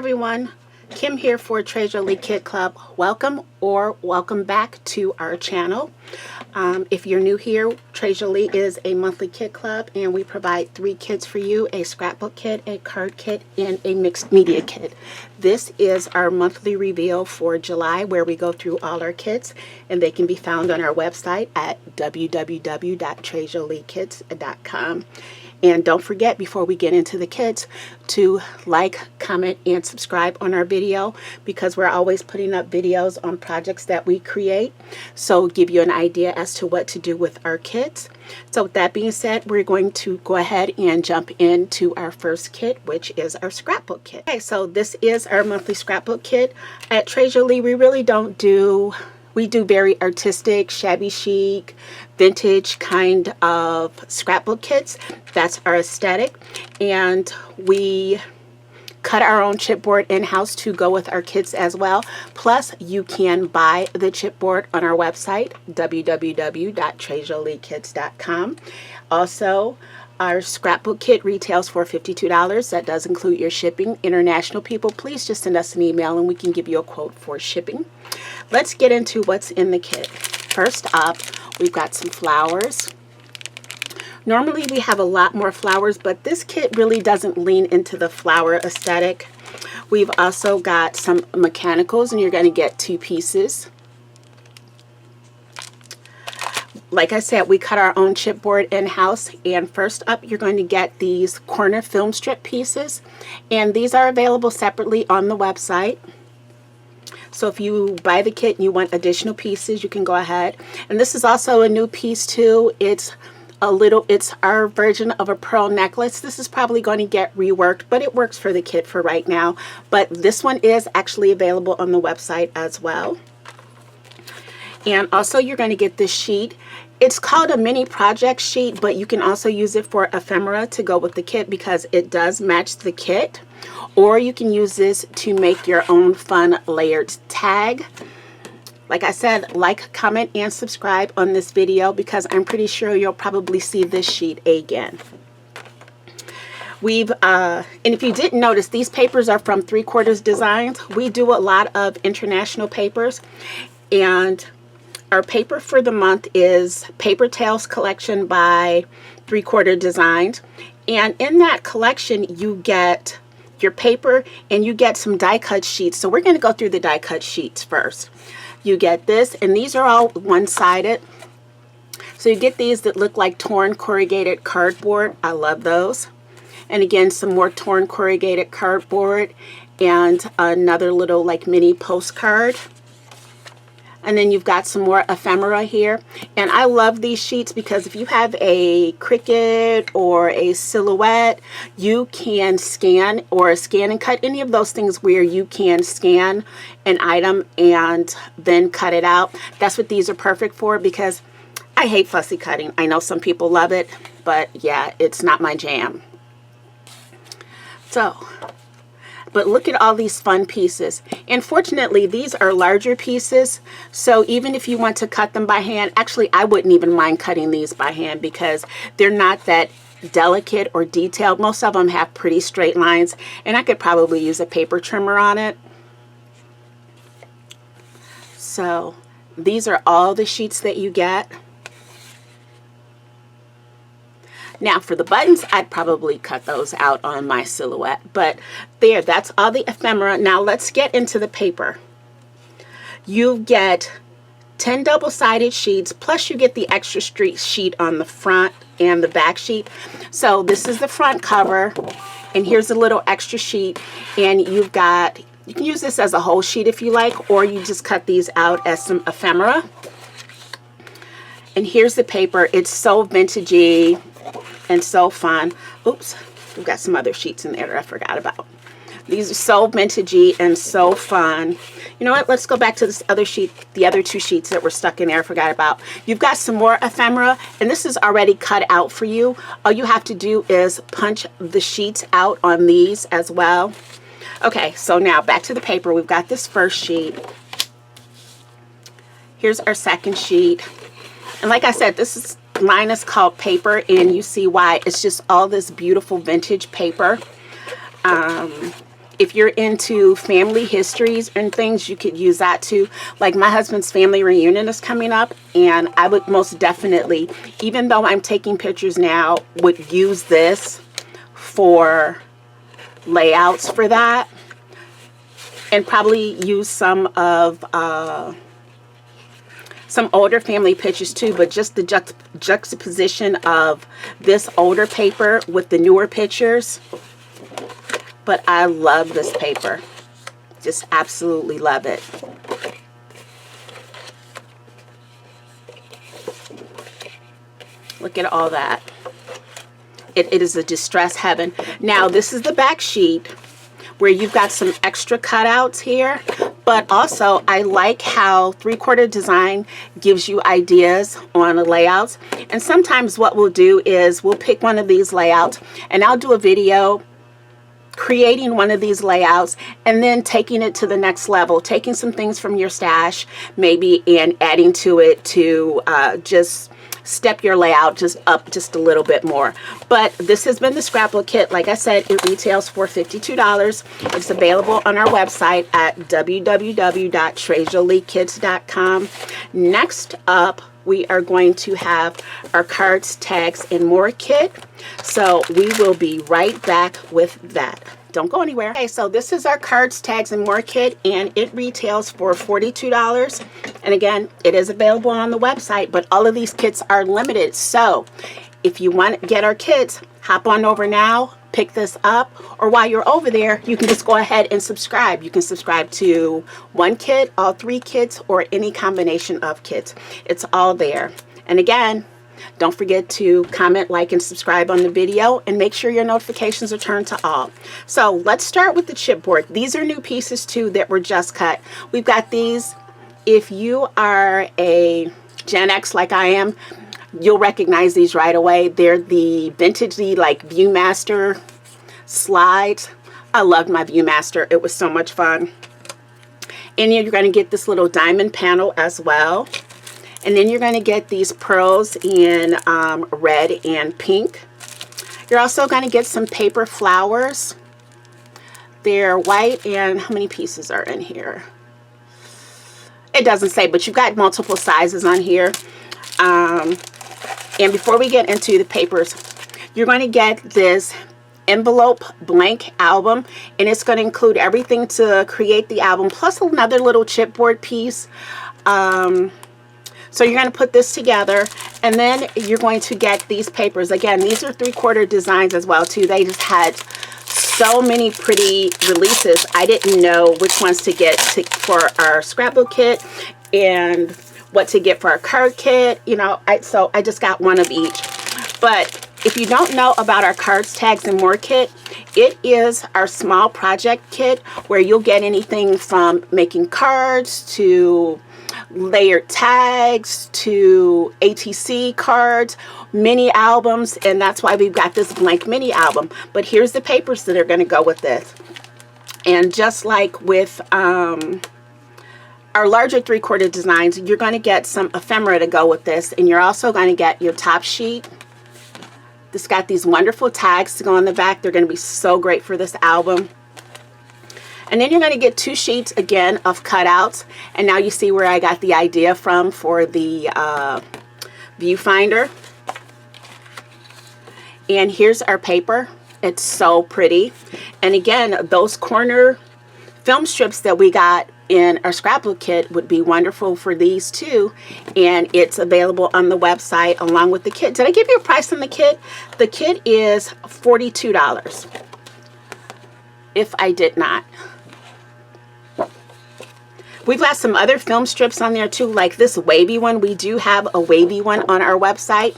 everyone, Kim here for Tres Jolie Kit Club. Welcome or welcome back to our channel. If you're new here, Tres Jolie is a monthly kit club and we provide 3 kits for you: a scrapbook kit, a card kit, and a mixed media kit. This is our monthly reveal for July, where we go through all our kits, and they can be found on our website at www.tresjoliekits.com. And don't forget, before we get into the kits, to like, comment, and subscribe on our video, because we're always putting up videos on projects that we create. So give you an idea as to what to do with our kits. So with that being said, we're going to go ahead and jump into our first kit, which is our scrapbook kit. Okay, so this is our monthly scrapbook kit. At Tres Jolie, we really don't do... We do very artistic, shabby chic, vintage kind of scrapbook kits. That's our aesthetic. And we cut our own chipboard in-house to go with our kits as well. Plus, you can buy the chipboard on our website, www.tresjoliekits.com. Also, our scrapbook kit retails for $52. That does include your shipping. International people, please just send us an email and we can give you a quote for shipping. Let's get into what's in the kit. First up, we've got some flowers. Normally we have a lot more flowers, but this kit really doesn't lean into the flower aesthetic. We've also got some mechanicals, and you're going to get 2 pieces. Like I said, we cut our own chipboard in-house, and first up you're going to get these corner film strip pieces, and these are available separately on the website. So if you buy the kit and you want additional pieces, you can go ahead. And this is also a new piece too. It's our version of a pearl necklace. This is probably going to get reworked, but it works for the kit for right now. But this one is actually available on the website as well. And also you're going to get this sheet. It's called a mini project sheet, but you can also use it for ephemera to go with the kit because it does match the kit. Or you can use this to make your own fun layered tag. Like I said, like, comment, and subscribe on this video because I'm pretty sure you'll probably see this sheet again. And if you didn't notice, these papers are from 3/4 Designs. We do a lot of international papers, and our paper for the month is Paper Tales collection by 3/4 Designs. And in that collection, you get your paper and you get some die cut sheets. So we're going to go through the die cut sheets first. You get this, and these are all one-sided. So you get these that look like torn corrugated cardboard. I love those. And again, some more torn corrugated cardboard and another little like mini postcard. And then you've got some more ephemera here. And I love these sheets because if you have a Cricut or a Silhouette, you can scan and cut, any of those things where you can scan an item and then cut it out. That's what these are perfect for, because I hate fussy cutting. I know some people love it, but yeah, it's not my jam. But look at all these fun pieces. And fortunately, these are larger pieces. So even if you want to cut them by hand, actually, I wouldn't even mind cutting these by hand because they're not that delicate or detailed. Most of them have pretty straight lines, and I could probably use a paper trimmer on it. So these are all the sheets that you get. Now for the buttons, I'd probably cut those out on my Silhouette, but there, that's all the ephemera. Now let's get into the paper. You get 10 double-sided sheets, plus you get the extra sheet on the front and the back sheet. So this is the front cover, and here's a little extra sheet, and you can use this as a whole sheet if you like, or you just cut these out as some ephemera. And here's the paper. It's so vintagey and so fun. Oops, we've got some other sheets in there that I forgot about. These are so vintagey and so fun. You know what? Let's go back to this other sheet, the other 2 sheets that were stuck in there I forgot about. You've got some more ephemera, and this is already cut out for you. All you have to do is punch the sheets out on these as well. Okay, so now back to the paper. We've got this first sheet. Here's our second sheet. And like I said, this line is called paper, and you see why. It's just all this beautiful vintage paper. if you're into family histories and things, you could use that too. Like my husband's family reunion is coming up, and I would most definitely, even though I'm taking pictures now, would use this for layouts for that, and probably use some of some older family pictures too, but just the juxtaposition of this older paper with the newer pictures. But I love this paper. Just absolutely love it. Look at all that. It is a distress heaven. Now, this is the back sheet where you've got some extra cutouts here, but also I like how 3/4 design gives you ideas on the layouts. And sometimes what we'll do is we'll pick one of these layouts, and I'll do a video creating one of these layouts and then taking it to the next level, taking some things from your stash maybe and adding to it to just step your layout just up just a little bit more. But this has been the scrapbook kit. Like I said, it retails for $52. It's available on our website at www.tresjoliekits.com. Next up, we are going to have our cards, tags, and more kit. So we will be right back with that. Don't go anywhere. Okay, so this is our cards, tags, and more kit, and it retails for $42. And again, it is available on the website, but all of these kits are limited. So if you want to get our kits, hop on over now, pick this up, or while you're over there, you can just go ahead and subscribe. You can subscribe to one kit, all 3 kits, or any combination of kits. It's all there. And again, don't forget to comment, like, and subscribe on the video, and make sure your notifications are turned to all. So let's start with the chipboard. These are new pieces too that were just cut. We've got these. If you are a Gen X like I am, you'll recognize these right away. They're the vintagey, like, Viewmaster slides. I loved my Viewmaster. It was so much fun. And you're going to get this little diamond panel as well. And then you're going to get these pearls in red and pink. You're also going to get some paper flowers. They're white, and how many pieces are in here? It doesn't say, but you've got multiple sizes on here. And before we get into the papers, you're going to get this envelope blank album, and it's going to include everything to create the album, plus another little chipboard piece. So you're going to put this together, and then you're going to get these papers. Again, these are 3/4 designs as well too. They just had so many pretty releases. I didn't know which ones to get for our scrapbook kit and what to get for our card kit. You know, so I just got one of each. But if you don't know about our cards, tags, and more kit, it is our small project kit where you'll get anything from making cards to layered tags to ATC cards, mini albums, and that's why we've got this blank mini album. But here's the papers that are going to go with this. And just like with our larger 3/4 designs, you're going to get some ephemera to go with this, and you're also going to get your top sheet. This got these wonderful tags to go on the back. They're going to be so great for this album. And then you're going to get 2 sheets again of cutouts. And now you see where I got the idea from for the viewfinder. And here's our paper. It's so pretty. And again, those corner film strips that we got in our scrapbook kit would be wonderful for these too. And it's available on the website along with the kit. Did I give you a price on the kit? The kit is $42. If I did not. We've got some other film strips on there too, like this wavy one. We do have a wavy one on our website.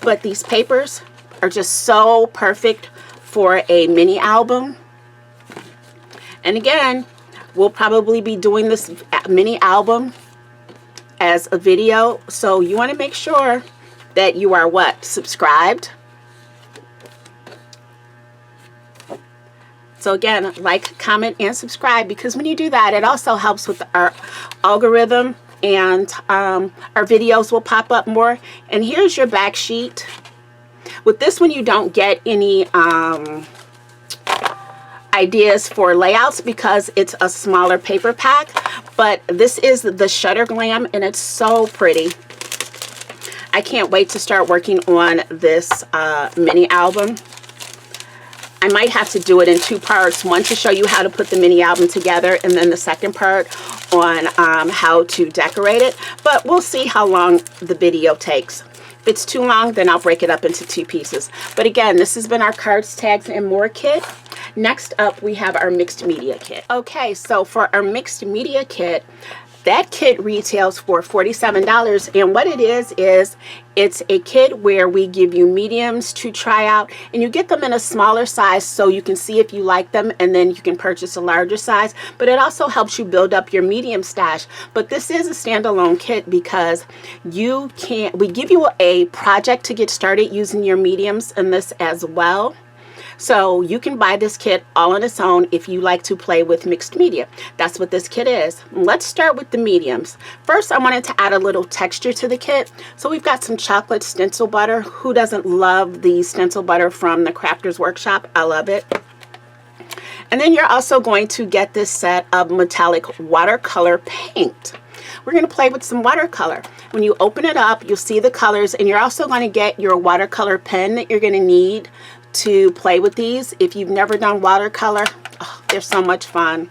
But these papers are just so perfect for a mini album. And again, we'll probably be doing this mini album as a video. So you want to make sure that you are what? Subscribed. So again, like, comment, and subscribe, because when you do that, it also helps with our algorithm, and our videos will pop up more. And here's your back sheet. With this one, you don't get any ideas for layouts because it's a smaller paper pack. But this is the Shutter Glam, and it's so pretty. I can't wait to start working on this mini album. I might have to do it in 2 parts, one to show you how to put the mini album together, and then the second part on how to decorate it. But we'll see how long the video takes. If it's too long, then I'll break it up into 2 pieces. But again, this has been our cards, tags, and more kit. Next up, we have our mixed media kit. Okay, so for our mixed media kit, that kit retails for $47, and what it is it's a kit where we give you mediums to try out, and you get them in a smaller size so you can see if you like them, and then you can purchase a larger size. But it also helps you build up your medium stash. But this is a standalone kit because we give you a project to get started using your mediums in this as well. So you can buy this kit all on its own if you like to play with mixed media. That's what this kit is. Let's start with the mediums. First, I wanted to add a little texture to the kit. So we've got some chocolate stencil butter. Who doesn't love the stencil butter from the Crafters Workshop? I love it. And then you're also going to get this set of metallic watercolor paint. We're going to play with some watercolor. When you open it up, you'll see the colors, and you're also going to get your watercolor pen that you're going to need to play with these. If you've never done watercolor, they're so much fun.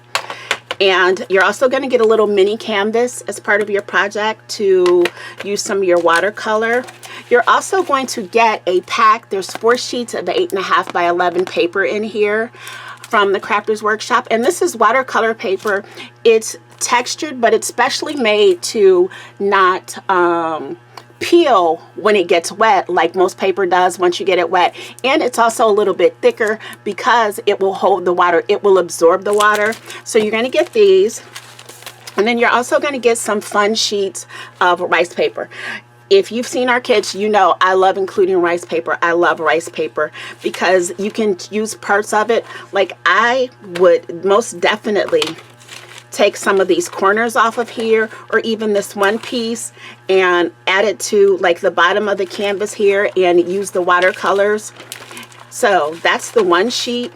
And you're also going to get a little mini canvas as part of your project to use some of your watercolor. You're also going to get a pack. There's 4 sheets of 8.5 by 11 paper in here from the Crafters Workshop, and this is watercolor paper. It's textured, but it's specially made to not peel when it gets wet like most paper does once you get it wet. And it's also a little bit thicker because it will hold the water, it will absorb the water. So you're going to get these, and then you're also going to get some fun sheets of rice paper. If you've seen our kits, you know I love including rice paper. I love rice paper because you can use parts of it. Like I would most definitely take some of these corners off of here, or even this one piece, and add it to like the bottom of the canvas here and use the watercolors. So that's the one sheet.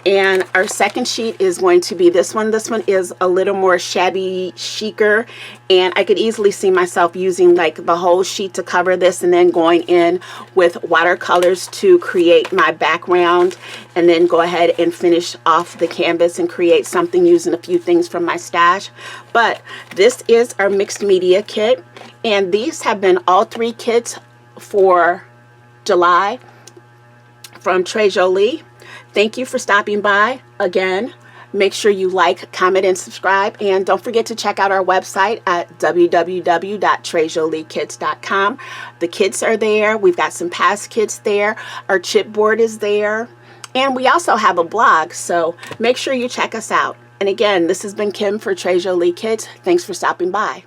And our second sheet is going to be this one. This one is a little more shabby chicer, and I could easily see myself using like the whole sheet to cover this, and then going in with watercolors to create my background, and then go ahead and finish off the canvas and create something using a few things from my stash. But this is our mixed media kit, and these have been all 3 kits for July from Tres Jolie. Thank you for stopping by again. Make sure you like, comment, and subscribe. And don't forget to check out our website at www.tresjoliekits.com. The kits are there. We've got some past kits there. Our chipboard is there. And we also have a blog, so make sure you check us out. And again, this has been Kim for Tres Jolie Kits. Thanks for stopping by.